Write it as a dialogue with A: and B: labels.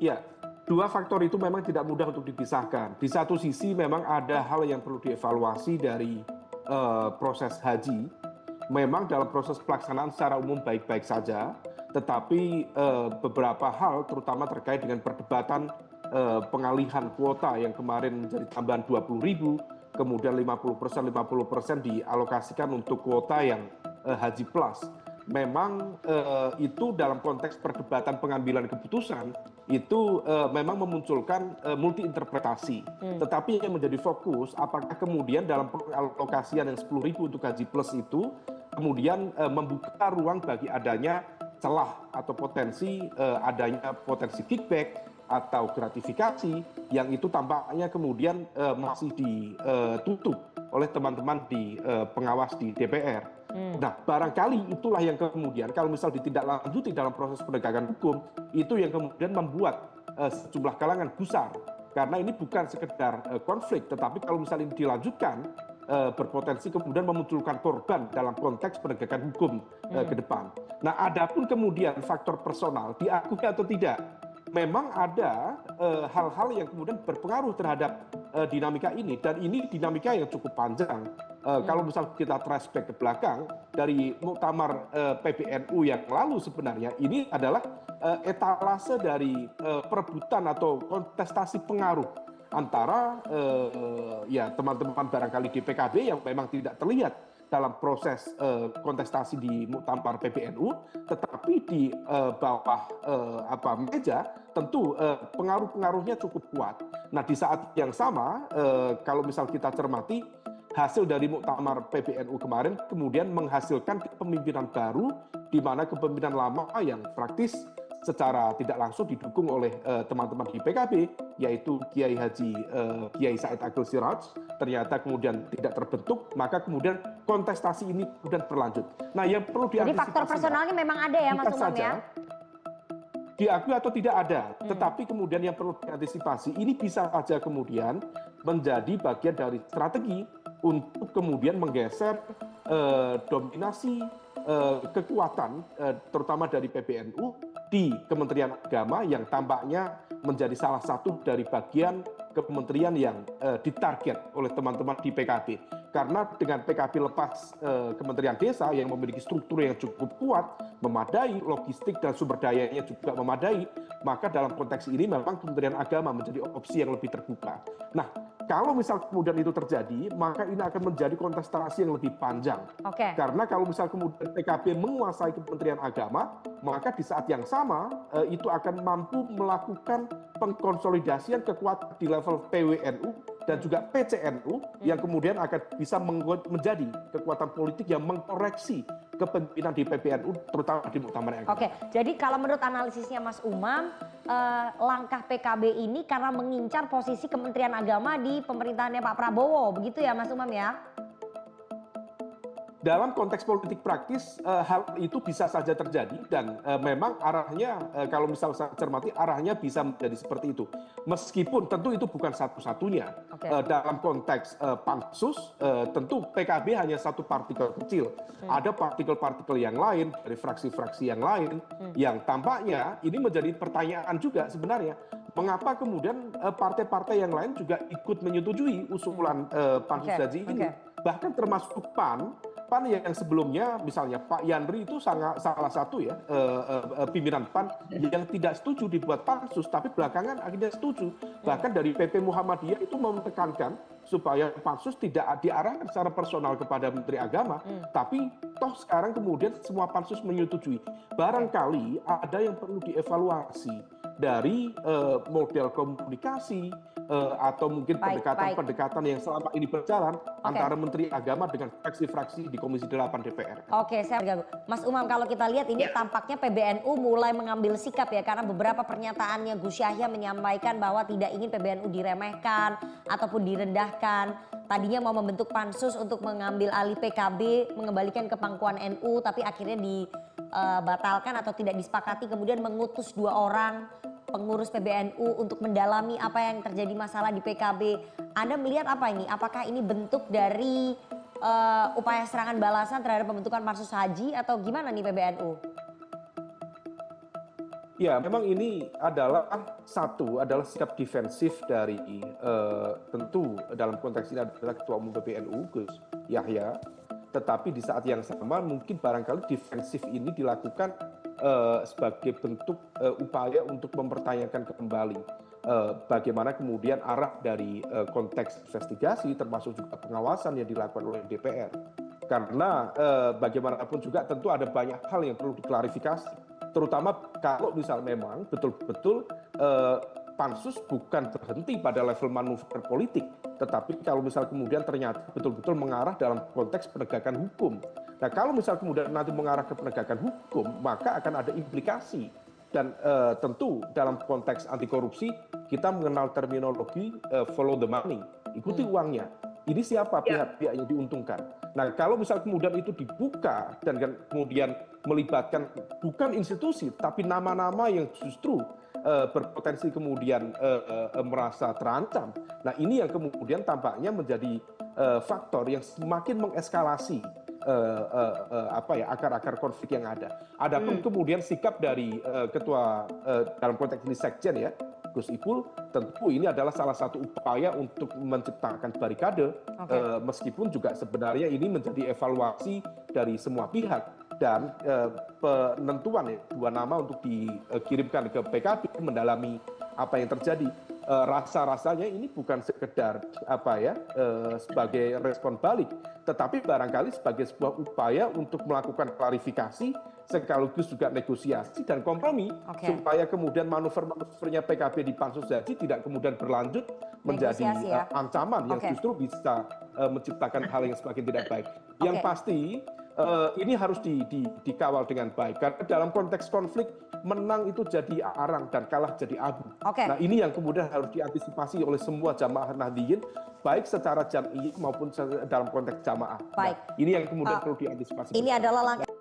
A: Ya, dua faktor itu memang tidak mudah untuk dipisahkan. Di satu sisi memang ada hal yang perlu dievaluasi dari proses haji. Memang dalam proses pelaksanaan secara umum baik-baik saja, tetapi beberapa hal terutama terkait dengan perdebatan pengalihan kuota yang kemarin menjadi tambahan 20.000, kemudian 50% dialokasikan untuk kuota yang haji plus. Memang itu dalam konteks perdebatan pengambilan keputusan itu memang memunculkan multi interpretasi. Tetapi yang menjadi fokus apakah kemudian dalam alokasian yang 10.000 untuk haji plus itu kemudian membuka ruang bagi adanya celah atau potensi adanya potensi kickback atau gratifikasi yang itu tampaknya kemudian masih ditutup oleh teman-teman di pengawas di DPR. Nah, barangkali itulah yang kemudian kalau misal ditindaklanjuti dalam proses penegakan hukum, itu yang kemudian membuat sejumlah kalangan gusar. Karena ini bukan sekedar konflik, tetapi kalau misalnya ini dilanjutkan, berpotensi kemudian memunculkan korban dalam konteks penegakan hukum ke depan. Nah, adapun kemudian faktor personal, diakui atau tidak, memang ada hal-hal yang kemudian berpengaruh terhadap dinamika ini, dan ini dinamika yang cukup panjang. Kalau misal kita flashback ke belakang dari muktamar PBNU yang lalu, sebenarnya ini adalah etalase dari perebutan atau kontestasi pengaruh antara ya teman-teman barangkali di PKB yang memang tidak terlihat dalam proses kontestasi di muktamar PBNU, tetapi di bawah meja tentu pengaruh-pengaruhnya cukup kuat. Nah, di saat yang sama kalau misal kita cermati hasil dari muktamar PBNU kemarin kemudian menghasilkan kepemimpinan baru, di mana kepemimpinan lama yang praktis secara tidak langsung didukung oleh teman-teman di PKB, yaitu Kiai Haji Kiai Said Agil Siraj, ternyata kemudian tidak terbentuk, maka kemudian kontestasi ini kemudian berlanjut. Nah, yang perlu diantisipasi.
B: Jadi faktor personalnya memang ada ya, Mas Umam ya?
A: Diakui atau tidak ada, tetapi kemudian yang perlu diantisipasi, ini bisa saja kemudian menjadi bagian dari strategi untuk kemudian menggeser dominasi kekuatan terutama dari PBNU di Kementerian Agama yang tampaknya menjadi salah satu dari bagian kementerian yang ditarget oleh teman-teman di PKB. Karena dengan PKB lepas Kementerian Desa yang memiliki struktur yang cukup kuat, memadai, logistik dan sumber dayanya juga memadai, maka dalam konteks ini memang Kementerian Agama menjadi opsi yang lebih terbuka. Nah, kalau misal kemudian itu terjadi, maka ini akan menjadi kontestasi yang lebih panjang. Karena kalau misal kemudian PKB menguasai Kementerian Agama, maka di saat yang sama itu akan mampu melakukan pengkonsolidasian kekuatan di level PWNU dan juga PCNU yang kemudian akan bisa menjadi kekuatan politik yang mengkoreksi kepemimpinan di PBNU terutama di muktamar agama.
B: Oke, jadi kalau menurut analisisnya Mas Umam, langkah PKB ini karena mengincar posisi Kementerian Agama di pemerintahannya Pak Prabowo, begitu ya Mas Umam ya?
A: Dalam konteks politik praktis, hal itu bisa saja terjadi dan memang arahnya, kalau misal saya cermati, arahnya bisa menjadi seperti itu. Meskipun tentu itu bukan satu-satunya. Dalam konteks pansus, tentu PKB hanya satu partikel kecil. Ada partikel-partikel yang lain, dari fraksi-fraksi yang lain, yang tampaknya ini menjadi pertanyaan juga sebenarnya. Mengapa kemudian partai-partai yang lain juga ikut menyetujui usulan pansus haji ini? Bahkan termasuk PAN yang sebelumnya misalnya Pak Yandri itu salah satu ya pimpinan PAN yang tidak setuju dibuat pansus, tapi belakangan akhirnya setuju. Bahkan dari PP Muhammadiyah itu menekankan supaya pansus tidak diarahkan secara personal kepada Menteri Agama, tapi toh sekarang kemudian semua pansus menyetujui. Barangkali ada yang perlu dievaluasi dari model komunikasi atau mungkin pendekatan-pendekatan yang selama ini berjalan antara Menteri Agama dengan fraksi-fraksi di Komisi 8 DPR.
B: Oke, saya bergabung. Mas Umam, kalau kita lihat ini tampaknya PBNU mulai mengambil sikap ya, karena beberapa pernyataannya Gus Yahya menyampaikan bahwa tidak ingin PBNU diremehkan ataupun direndahkan. Tadinya mau membentuk pansus untuk mengambil alih PKB, mengembalikan ke pangkuan NU, tapi akhirnya dibatalkan atau tidak disepakati, kemudian mengutus 2 orang pengurus PBNU untuk mendalami apa yang terjadi masalah di PKB. Anda melihat apa ini? Apakah ini bentuk dari upaya serangan balasan terhadap pembentukan pansus haji atau gimana nih PBNU?
A: Ya, memang ini adalah sikap defensif dari tentu dalam konteks ini adalah Ketua Umum PBNU Gus Yahya. Tetapi di saat yang sama mungkin barangkali defensif ini dilakukan sebagai bentuk upaya untuk mempertanyakan kembali bagaimana kemudian arah dari konteks investigasi termasuk juga pengawasan yang dilakukan oleh DPR. Karena bagaimanapun juga tentu ada banyak hal yang perlu diklarifikasi. Terutama kalau misal memang betul-betul pansus bukan berhenti pada level manuver politik, tetapi kalau misal kemudian ternyata betul-betul mengarah dalam konteks penegakan hukum. Nah, kalau misal kemudian nanti mengarah ke penegakan hukum, maka akan ada implikasi. Dan tentu dalam konteks anti korupsi kita mengenal terminologi follow the money, ikuti uangnya. Ini siapa pihak-pihak yang diuntungkan. Nah, kalau misal kemudian itu dibuka dan kemudian melibatkan bukan institusi, tapi nama-nama yang justru berpotensi kemudian merasa terancam. Nah, ini yang kemudian tampaknya menjadi faktor yang semakin mengeskalasi akar-akar konflik yang ada. Adapun kemudian sikap dari ketua dalam konteks ini sekjen ya, Gus Ipul, tentu ini adalah salah satu upaya untuk menciptakan barikade, meskipun juga sebenarnya ini menjadi evaluasi dari semua pihak dan penentuan ya, 2 nama untuk dikirimkan ke PKB mendalami apa yang terjadi. Rasa-rasanya ini bukan sekedar sebagai respon balik, tetapi barangkali sebagai sebuah upaya untuk melakukan klarifikasi sekaligus juga negosiasi dan kompromi supaya kemudian manuver-manuvernya PKB di pansus haji tidak kemudian berlanjut menjadi ancaman yang justru bisa menciptakan hal yang semakin tidak baik. Yang pasti ini harus dikawal dengan baik karena dalam konteks konflik menang itu jadi arang dan kalah jadi abu. Nah, ini yang kemudian harus diantisipasi oleh semua jamaah Nahdliyin baik secara jam'i maupun dalam konteks jamaah. Nah, ini yang kemudian perlu diantisipasi.
B: Ini adalah langkah